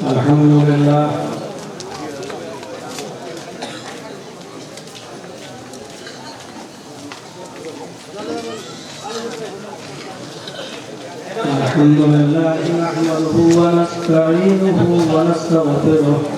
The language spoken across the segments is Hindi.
Alhamdulillah. Alhamdulillah nahmaduhu wa nasta'inuhu wa nastaghfiruh.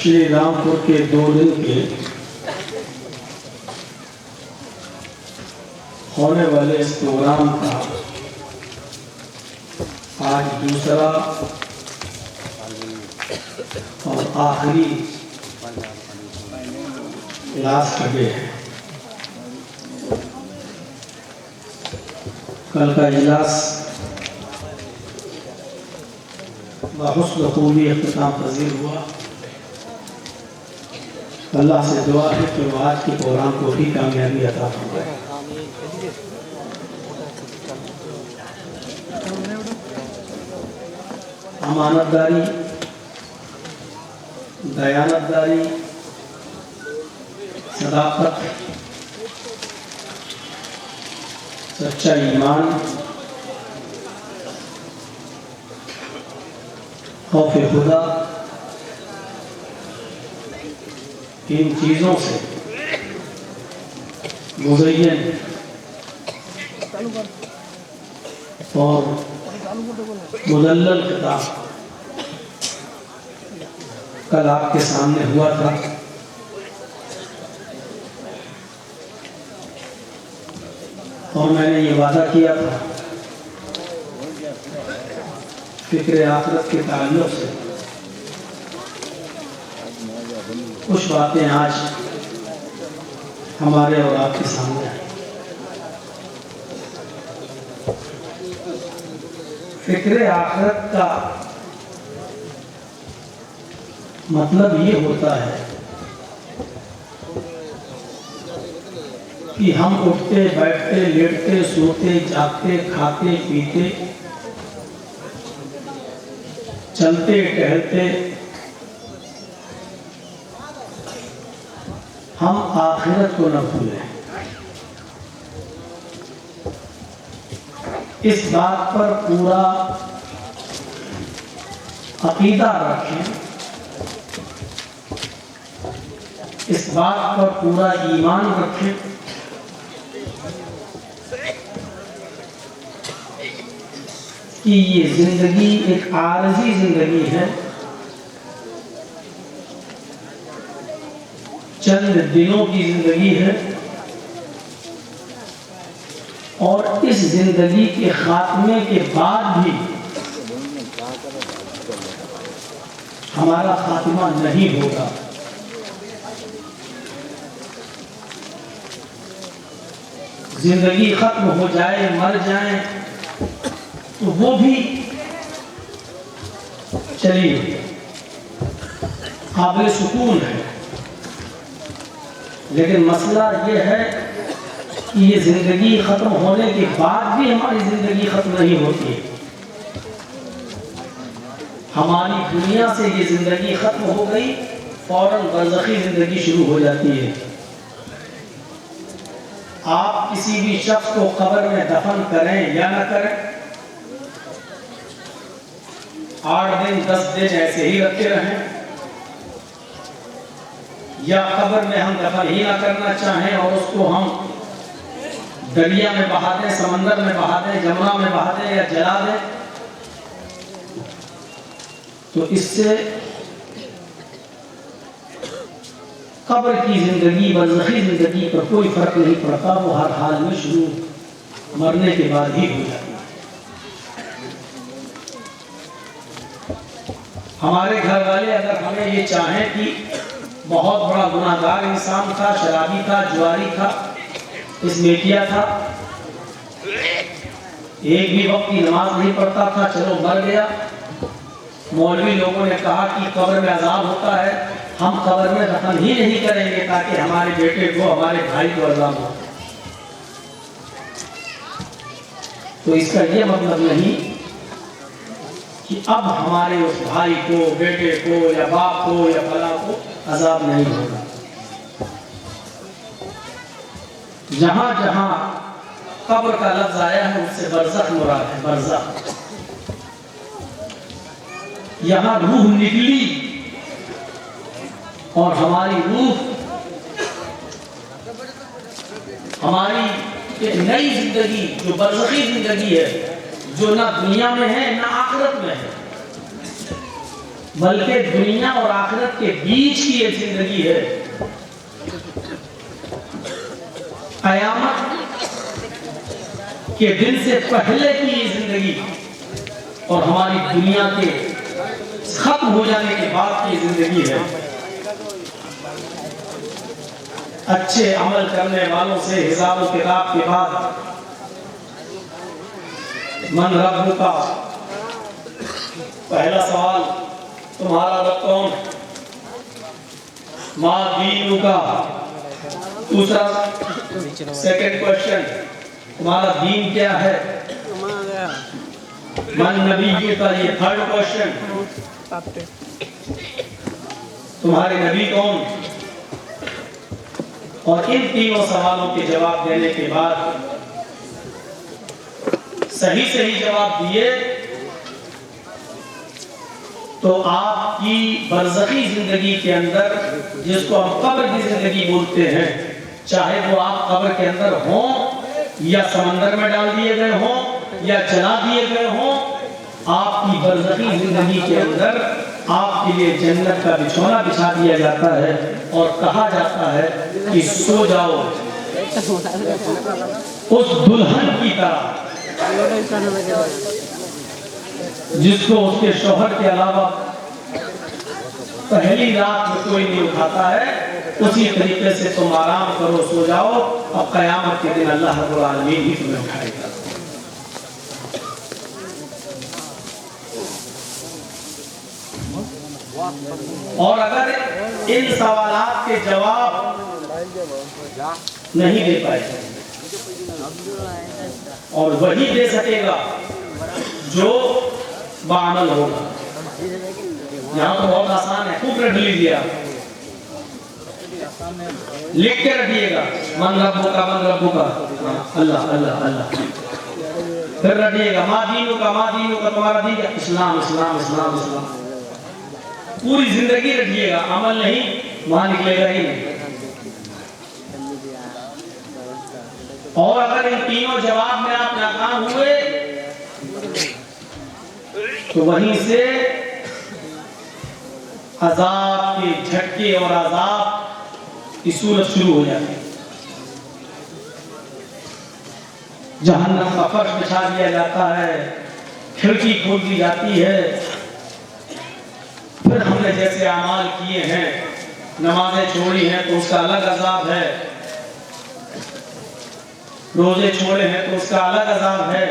Shri Rampur के 2 दिन के होने वाले इस प्रोग्राम का आज दूसरा और आखिरी लास्ट डे है। कल का इजलास बहुस्न खूबी इख्तिताम पज़ीर हुआ। अल्लाह से दुआ है कि वो आज के प्रोग्राम को भी कामयाबी अता फरमाए। अमानतदारी, दयानतदारी, सदाकत, सच्चा ईमान, खौफ खुदा, इन चीज़ों से मुज़य्यन और मुदल्लल खिताब कल आपके सामने हुआ था। और मैंने ये वादा किया था फिक्र आखिरत के ताल्लुक़ से कुछ बातें आज हमारे और आपके सामने आई। फिक्र आखिरत का मतलब ये होता है कि हम उठते बैठते लेटते सोते जागते खाते पीते चलते टहलते हम आखिरत को न भूलें। इस बात पर पूरा अकीदा रखें, इस बात पर पूरा ईमान रखें कि ये जिंदगी एक आरज़ी जिंदगी है, चंद दिनों की जिंदगी है और इस जिंदगी के खात्मे के बाद भी हमारा खात्मा नहीं होगा। जिंदगी खत्म हो जाए, मर जाए तो वो भी चलिए काबिल सुकून है, लेकिन मसला ये है कि ये जिंदगी खत्म होने के बाद भी हमारी जिंदगी खत्म नहीं होती। हमारी दुनिया से ये जिंदगी खत्म हो गई, फौरन बरज़खी जिंदगी शुरू हो जाती है। आप किसी भी शख्स को कब्र में दफन करें या न करें, 8 दिन 10 दिन ऐसे ही रखे रहें, या कब्र में हम दफन ही ना करना चाहें और उसको हम दरिया में बहा दें, समंदर में बहा दें, जमुना में बहा दें या जला दें, तो इससे कब्र की जिंदगी बरज़खी जिंदगी पर कोई फर्क नहीं पड़ता। वो हर हाल में शुरू मरने के बाद ही हो जाती है। हमारे घर वाले अगर हमें ये चाहें कि बहुत बड़ा गुनाहगार इंसान था, शराबी था, जुआरी था, इसमेटिया था, एक भी वक्त की नमाज नहीं पढ़ता था, चलो मर गया, मौलवी लोगों ने कहा कि कब्र में अजाब होता है, हम कब्र में दफन ही नहीं करेंगे ताकि हमारे बेटे को, हमारे भाई को अजाब हो। तो इसका यह मतलब नहीं कि अब हमारे उस भाई को, बेटे को या बाप को या फला को अजाब नहीं होगा। जहां जहां कब्र का लफ्ज आया है उससे बरज़ख मुराद है। बरज़ख यहां रूह निकली और हमारी रूह, हमारी एक नई जिंदगी जो बरज़खी जिंदगी है, जो ना दुनिया में है ना आखिरत में है, बल्कि दुनिया और आखिरत के बीच की ये जिंदगी है। क़यामत के दिन से पहले की ये जिंदगी और हमारी दुनिया के खत्म हो जाने के बाद की जिंदगी है। अच्छे अमल करने वालों से हिसाब किताब के बाद मन रब्बुका, पहला सवाल तुम्हारा रब कौन? मा दीनुका, दूसरा सेकंड क्वेश्चन तुम्हारा दीन क्या है? मन नबी का, ये थर्ड क्वेश्चन तुम्हारे नबी कौन? और इन तीनों सवालों के जवाब देने के बाद सही सही जवाब दिए तो आपकी बरज़खी जिंदगी के अंदर, जिसको हम कब्र की जिंदगी बोलते हैं, चाहे वो आप कब्र के अंदर हो या समंदर में डाल दिए गए हो या जला दिए गए हो, आपकी बरज़खी जिंदगी के अंदर आपके लिए जन्नत का बिछौना बिछा दिया जाता है और कहा जाता है कि सो जाओ उस दुल्हन की तरह जिसको उसके शौहर के अलावा पहली रात में कोई नहीं उठाता है। उसी तरीके से तुम आराम करो, सो जाओ, और क़यामत के दिन अल्लाह रब्बुल आलमीन ही तुम्हें उठाएगा। और अगर इन सवालात के जवाब नहीं दे पाए और वही दे सकेगा जो बामल होगा। यहाँ तो बहुत आसान है, खूब रट लीजिए, लिख के रखिएगा, मन रब्बुका, मन रब्बुका, अल्लाह अल्लाह अल्लाह। फिर रखिएगा मा दीनुका, तुम्हारा दीन क्या? इस्लाम इस्लाम इस्लाम इस्लाम। पूरी जिंदगी रखिएगा, अमल नहीं वहां निकलेगा ही नहीं। और अगर इन तीनों जवाब में आप नाकाम हुए तो वहीं से अजाब के झटके और अजाब की सूरत शुरू हो जाती है। जहन्नम का फर्श बिछा दिया जाता है, खिड़की खोल दी जाती है। फिर हमने जैसे अमाल किए हैं, नमाजें छोड़ी हैं तो उसका अलग अजाब है, रोजे छोड़े हैं तो उसका अलग अजाब है।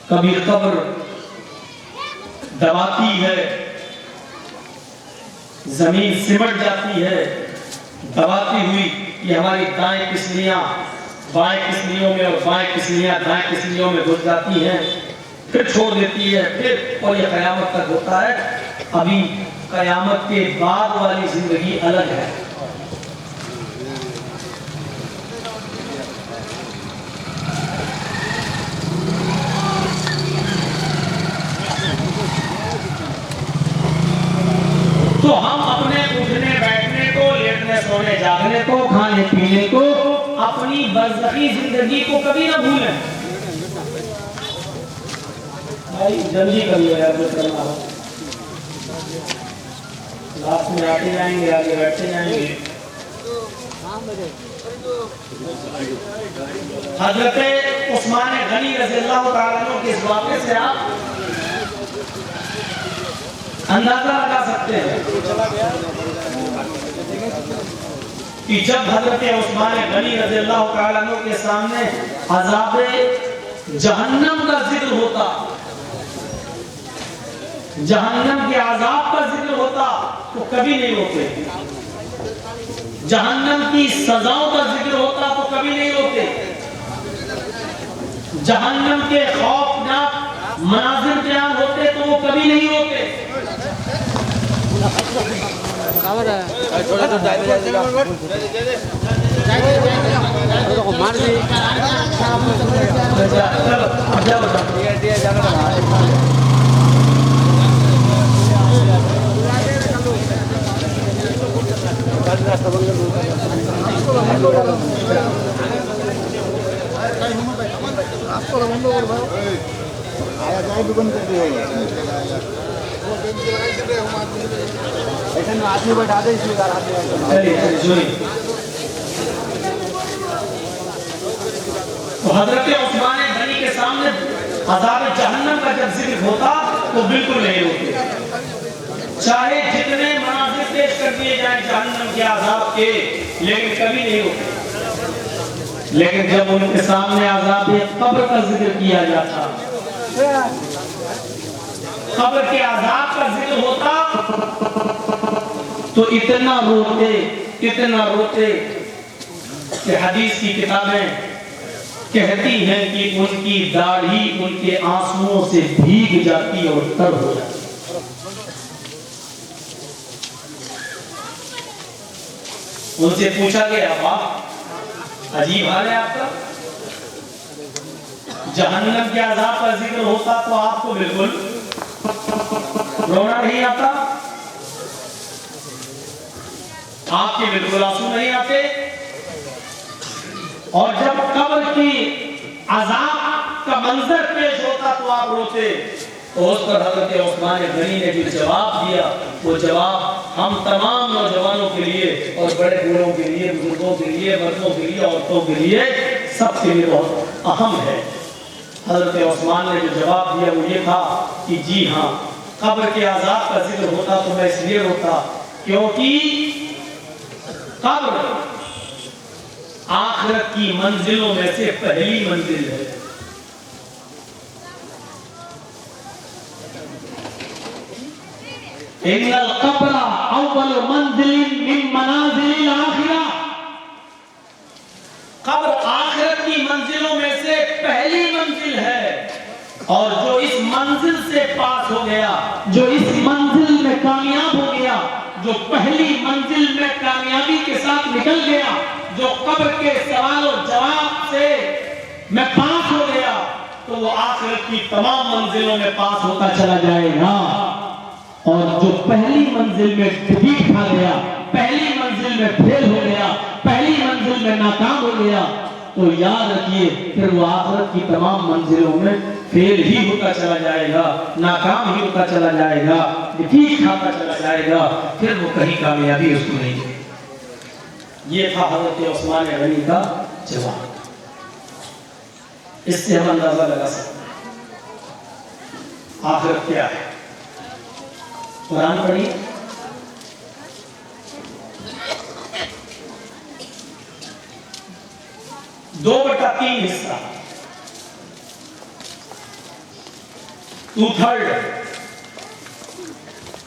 कभी कब्र दबाती है, जमीन सिमट जाती है, दबाती हुई कि हमारी दाएं किस्लियां बाएं किस्लियों में और बाएं किस्लियां दाएं किस्लियों में घुस जाती हैं, फिर छोड़ देती है, फिर और ये कयामत तक होता है। अभी कयामत के बाद वाली जिंदगी अलग है। तो हम अपने उठने बैठने को, लेटने सोने जागने को, खाने पीने को, अपनी बरज़खी जिंदगी को कभी ना भूलें। भाई जल्दी करिए यार, जो करना हो। लास्ट में आते जाएंगे, आगे बैठते जाएंगे। हज़रत उस्मान गनी रज़ियल्लाहु ताला अन्हु के इस वाक़े से आप अंदाजा लगा सकते हैं कि जब हज़रत उस्मान गनी रज़ियल्लाहु ताला अन्हु के सामने अज़ाब जहन्नम का जिक्र होता, जहन्नम के अज़ाब का जिक्र होता तो कभी नहीं रोते, जहन्नम की सजाओं का जिक्र होता तो कभी नहीं रोते, जहन्नम के खौफनाक मनाज़िर बयान होते तो वो कभी नहीं रोते। आदमी बैठा दे, तो हज़रत उस्मान गनी के सामने अज़ाब जहन्नम का जब जिक्र होता तो बिल्कुल नहीं होते, चाहे जितने मनाज़िर पेश कर दिए जाए जहन्नम के अज़ाब के, लेकिन कभी नहीं होते। लेकिन जब उनके सामने आज़ाब कब्र का जिक्र किया जाता, कब्र के आज़ाब का जिक्र होता, तो इतना रोते कि हदीस की किताबें कहती हैं कि उनकी दाढ़ी उनके आंसुओं से भीग जाती और तर हो जाती। उनसे पूछा गया, वाह अजीब हाल है आपका, जहन्नम के अज़ाब का जिक्र होता तो आपको बिल्कुल रोना नहीं आता, आपके बिल्कुल आंसू नहीं आते, और जब कब्र की अज़ाब का मंजर पेश होता तो आप रोते। तो उस पर हज़रत उस्मान गनी ने जो जवाब दिया, वो जवाब हम तमाम नौजवानों के लिए और बड़े बूढ़ों के लिए, बुजुर्गों के लिए, मर्दों के लिए, औरतों के लिए, सबके लिए बहुत अहम है। हज़रत उस्मान ने जो जवाब दिया वो ये था कि जी हाँ, कब्र के अज़ाब का जिक्र होता तो मैं इसलिए रोता क्योंकि कब्र आखिरत की मंजिलों में से पहली मंजिल है। इन्नल कब्र अव्वल मंजिल मिन मनाजिल आखिरा, कब्र आखिरत की मंजिलों में से पहली मंजिल है, और जो इस मंजिल से पास हो गया, जो इस मंजिल में कामयाब हो गया, जो पहली मंजिल में कामयाबी के साथ निकल गया, जो कब्र के सवाल और जवाब से मैं पास हो गया, तो वो आखिरत की तमाम मंजिलों में पास होता चला जाएगा। और जो पहली मंजिल में डिफीट खा गया, पहली मंजिल में फेल हो गया, पहली मंजिल में नाकाम हो गया, तो याद रखिए फिर वो आखिरत की तमाम मंजिलों में फेल ही होता चला जाएगा, नाकाम ही होता चला जाएगा, डिफीट खाता चला जाएगा, फिर वो कहीं कामयाबी उसको नहीं मिलेगी। ये था हज़रत उस्मान गनी का जवाब। इससे हम अंदाजा लगा सकते हैं आखिरत क्या है। कुरान पढ़िए, दो बटा तीन हिस्सा, 2/3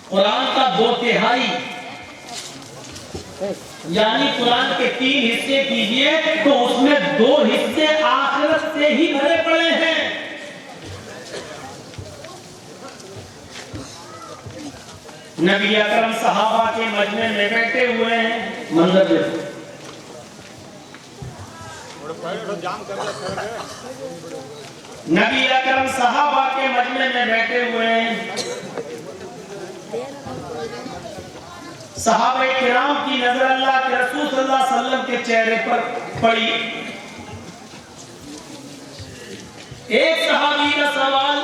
कुरान का 2/3, यानी कुरान के 3 हिस्से कीजिए तो उसमें 2 हिस्से आखिरत से ही भरे पड़े हैं। नबी अकरम सहाबा के मजमे में बैठे हुए हैं, मंजर देखो, नबी अकरम सहाबा के मजमे में बैठे हुए हैं, सहाबा किराम की नजर अल्लाह के रसूल सल्लल्लाहु अलैहि वसल्लम के चेहरे पर पड़ी। एक सहाबी का सवाल,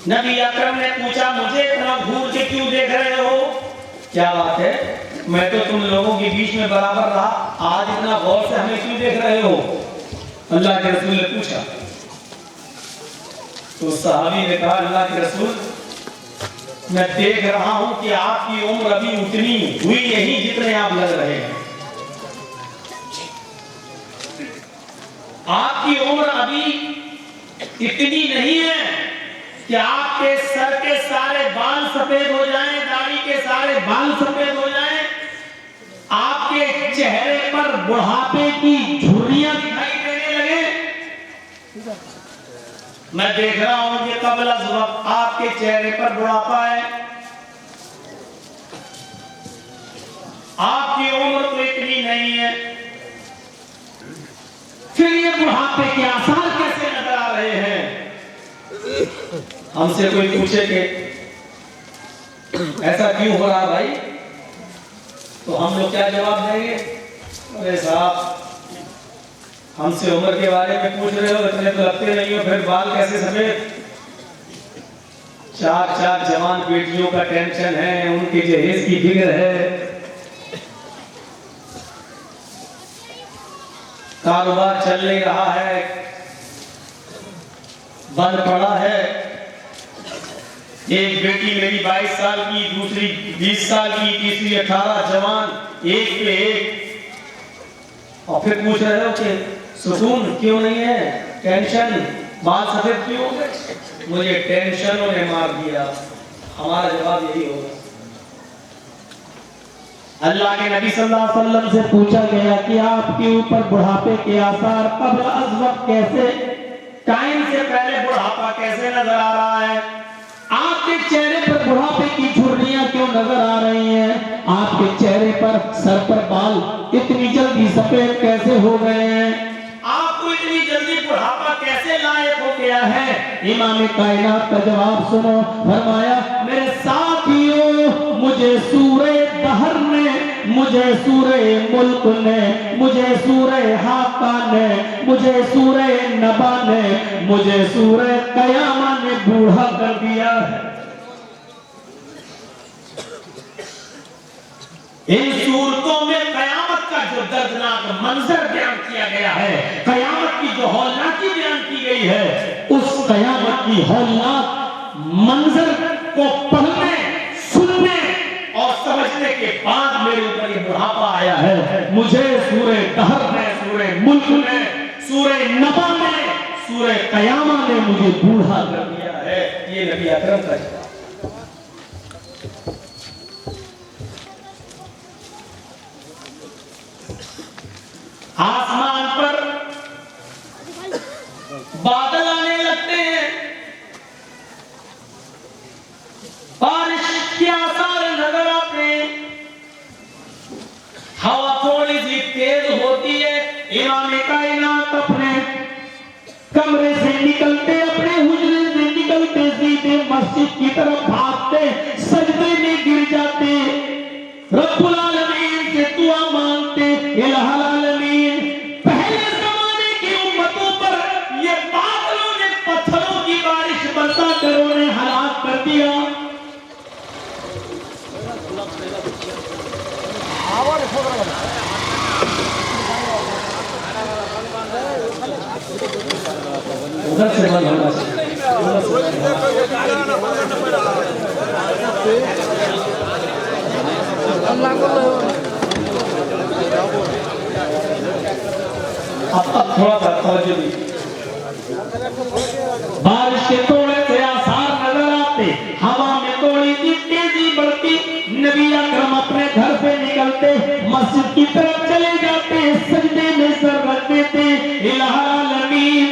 नबी अकरम ने पूछा, मुझे इतना घूर के क्यों देख रहे हो? क्या बात है, मैं तो तुम लोगों के बीच में बराबर रहा, आज इतना गौर से हमें क्यों देख रहे हो? अल्लाह के रसूल ने पूछा। तो सहाबी ने कहा, अल्लाह के रसूल, मैं देख रहा हूं कि आपकी उम्र अभी उतनी हुई नहीं जितने आप लग रहे हैं। आपकी उम्र अभी इतनी नहीं है कि आपके सर के सारे बाल सफेद हो जाएं, दाढ़ी के सारे बाल सफेद हो जाएं, आपके चेहरे पर बुढ़ापे की झुर्रियां दिखाई देने लगे। मैं देख रहा हूं कि कबल वक्त आपके चेहरे पर बुढ़ापा है, आपकी उम्र तो इतनी नहीं है, फिर ये बुढ़ापे के आसार कैसे नजर आ रहे हैं? हमसे कोई पूछे कि ऐसा क्यों हो रहा भाई, तो हम लोग क्या जवाब देंगे? अरे साहब, हमसे उम्र के बारे में पूछ रहे हो, इतने तो लगते नहीं हो, फिर बाल कैसे सफेद? 4 जवान बेटियों का टेंशन है, उनके जहेज की फिक्र है, कारोबार चल नहीं रहा है, बंद पड़ा है। एक बेटी मेरी 22 साल की, दूसरी 20 साल की, तीसरी 18, जवान एक पे एक। और फिर पूछ रहे हो कि सुकून क्यों नहीं है, टेंशन, बाल सफेद क्यों हो गए? मुझे टेंशनों ने मार दिया। हमारा जवाब यही होगा। अल्लाह के नबी सल्लल्लाहु अलैहि वसल्लम से पूछा गया कि आपके ऊपर बुढ़ापे के आसार कब्ल अज़ वक्त कैसे, टाइम से पहले बुढ़ापा कैसे नजर आ रहा है? आपके चेहरे पर बुढ़ापे की झुर्रियां क्यों नजर आ रही हैं? आपके चेहरे पर, सर पर बाल इतनी जल्दी सफेद कैसे हो गए हैं? आपको इतनी जल्दी बुढ़ापा कैसे लायक हो गया है? इमाम कायनात का जवाब सुनो। फरमाया, मेरे साथियों, मुझे सूरह दहर ने, मुझे सूरह मुल्क ने, मुझे सूरह हाका ने, मुझे सूरह नबा ने, मुझे सूरह कयामा ने बूढ़ा कर दिया है। इन सूरतों में कयामत का जो दर्दनाक मंजर बयान किया गया है, कयामत की जो हौलनाकी बयान की गई है, उस कयामत की हौलनाक मंजर को पढ़ने, सुनने और समझने के बाद मेरे ऊपर ये बुढ़ापा आया है। मुझे सूरह दहर ने, सूरह मुल्क ने, सूरह नबा ने, सूरह कयामा ने मुझे बूढ़ा कर दिया है। ये नबी अकरम का जवाब। आसमान पर बादल आने लगते हैं, बारिश के आसार नजर आते हैं, हवा थोड़ी सी तेज होती है। इमाम कायनात अपने कमरे से निकलते, अपने हुजरे से निकलते, सीधे मस्जिद की तरफ भागते, सजदे में गिर जाते, रब्बुल आलमीन से दुआ मांगते। इलाहुल आलमीन, पहले जमाने की उम्मतों पर ये बादलों ने पत्थरों की बारिश बरसा कर उन्हें हलाक कर दिया। उधर से बंद होना चाहिए। अब थोड़ा सा तवज्जो दीजिए। बारिश के थोड़े से आसार नजर आते, हवा में थोड़ी सी तेजी बढ़ती, नबी अकरम अपने घर से निकलते, मस्जिद की तरफ चले जाते, सजदे में सर रख देते। इलाहुल आलमीन,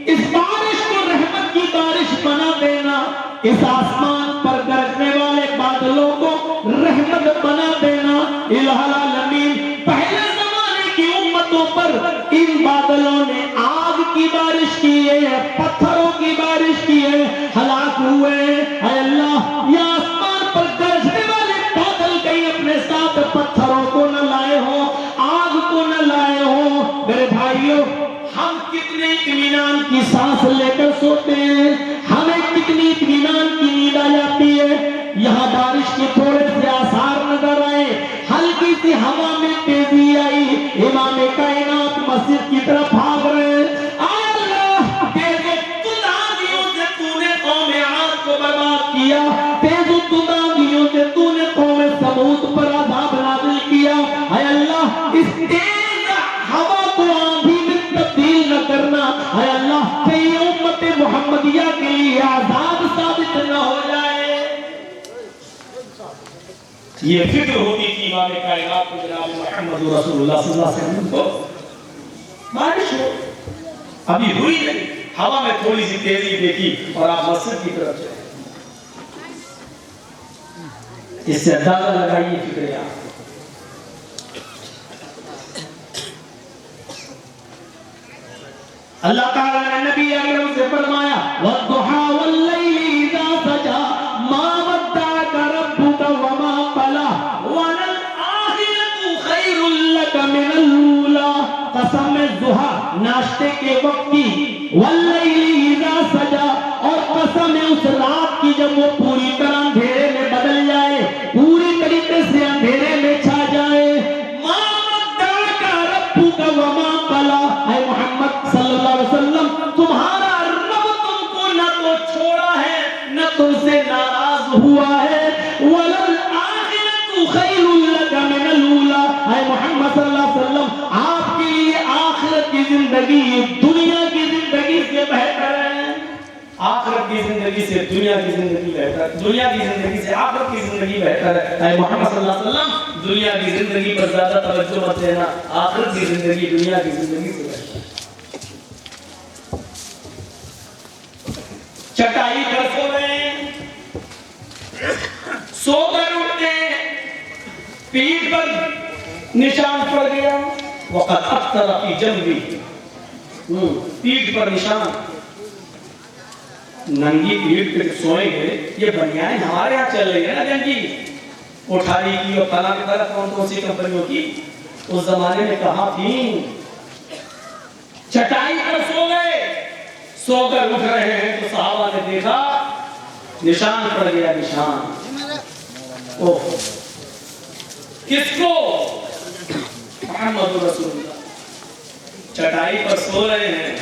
इस बारिश को रहमत की बारिश बना देना, इस आसमान पर गरजने वाले बादलों को रहमत बना देना। इलाहुल आलमीन, पहले जमाने की उम्मतों पर इन बादलों ने आग की बारिश की है, पत्थरों की बारिश की है, हलाक हुए। अल्लाह, या आसमान पर गरजने वाले बादल कहीं अपने साथ पत्थरों को न लाए हो, आग को न लाए हो। मेरे भाइयों, हम कितने इत्मीनान की सांस लेकर सोते हैं, हमें कितनी इत्मीनान की नींद आ जाती है। यहाँ बारिश के थोड़े से आसार नजर आए, हल्की सी हवा में तेजी आई, इमाम कायनात मस्जिद की तरफ भाग रहे हैं। अल्लाह, तेज़ो तुंद आंधियों से तूने कौम आद को बर्बाद किया, तेज़ो तुंद आंधियों से तूने कौम समूद पर अज़ाब नाज़िल किया। हाय अल्लाह, इस तेज हवा को आंधी में तब्दील न करना। हाय अल्लाह, कहीं उम्मत मुहम्मदिया के लिए आजाद साबित न हो जाए। ये फिक्र होती थी इमाम कायनात को, जनाब मुहम्मद रसूलुल्लाह सल्लल्लाहु अलैहि वसल्लम को। बारिश हो, अभी हुई नहीं, हवा में थोड़ी सी तेजी देखी और आप मस्जिद की तरफ चले। इससे अंदाजा लगाइए फिक्र। अल्लाह ताला ने नबी अकरम से फरमाया, वद्दुहा वल्लैलि इज़ा सजा मा वद्दअका रब्बुका वमा क़ला वलल आखिरतु खैरुल लक मिनल ऊला। कसम दुहा, नाश्ते के वक्त की, वल्लैलि इज़ा सजा, और कसम उस रात की जब वो पूरी तरह अंधेरे में बदल जाए, पूरी तरीके से अंधेरे में छा जाए। मा वद्दअका रब्बुका वमा क़ला, ऐ मोहम्मद सल्लल्लाहु अलैहि वसल्लम, तुम्हारा रब तुमको न तो छोड़ा है, न तुमसे नाराज हुआ है। वलल आखिरतु खैरुल लक मिनल ऊला, ऐ मोहम्मद सल्लल्लाहु अलैहि वसल्लम, आपके लिए जिंदगी दुनिया की जिंदगी से बेहतर है। आखिरत की जिंदगी से दुनिया की जिंदगी बेहतर है, दुनिया की जिंदगी से आखिरत की जिंदगी बेहतर है। ऐ मोहम्मद सल्लल्लाहु अलैहि वसल्लम, दुनिया की जिंदगी पर ज्यादा तवज्जो मत देना, आखिरत की जिंदगी दुनिया की जिंदगी से बेहतर है। चटाई पर सो रहे, सोकर उठते, पीठ पर निशान पड़ गया, वक़द अख्तर फी जंबी, पीठ पर निशान, नंगी पीठ पे सोएंगे। ये बनियान हमारे यहाँ चल रही है ना गंजी, उठाई की और फला की तरफ कौन सी कंपनियों की, उस जमाने में कहाँ थी। चटाई पर सो गए, सोकर उठ रहे हैं तो साहबा ने देखा निशान पड़ गया, निशान। ओह, किसको? मोहम्मद रसूलुल्लाह। चटाई पर सो रहे हैं,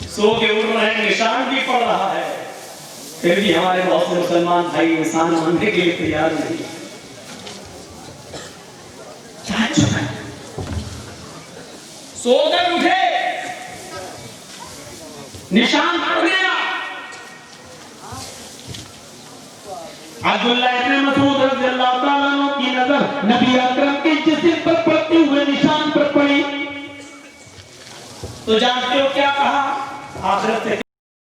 सो के उठ रहे हैं, निशान भी पड़ रहा है, फिर भी हमारे बहुत से मुसलमान भाई इंसान मानने के लिए तैयार नहीं। सोकर उठे, निशान पड़ गया। अब्दुल्लाह इब्न मसूद रज़ियल्लाहु ताला अन्हु की नजर नबी अकरम के जिस्म पर पड़ते हुए निशान पर पड़ी, तो जानते हो क्या कहा? आखिरत से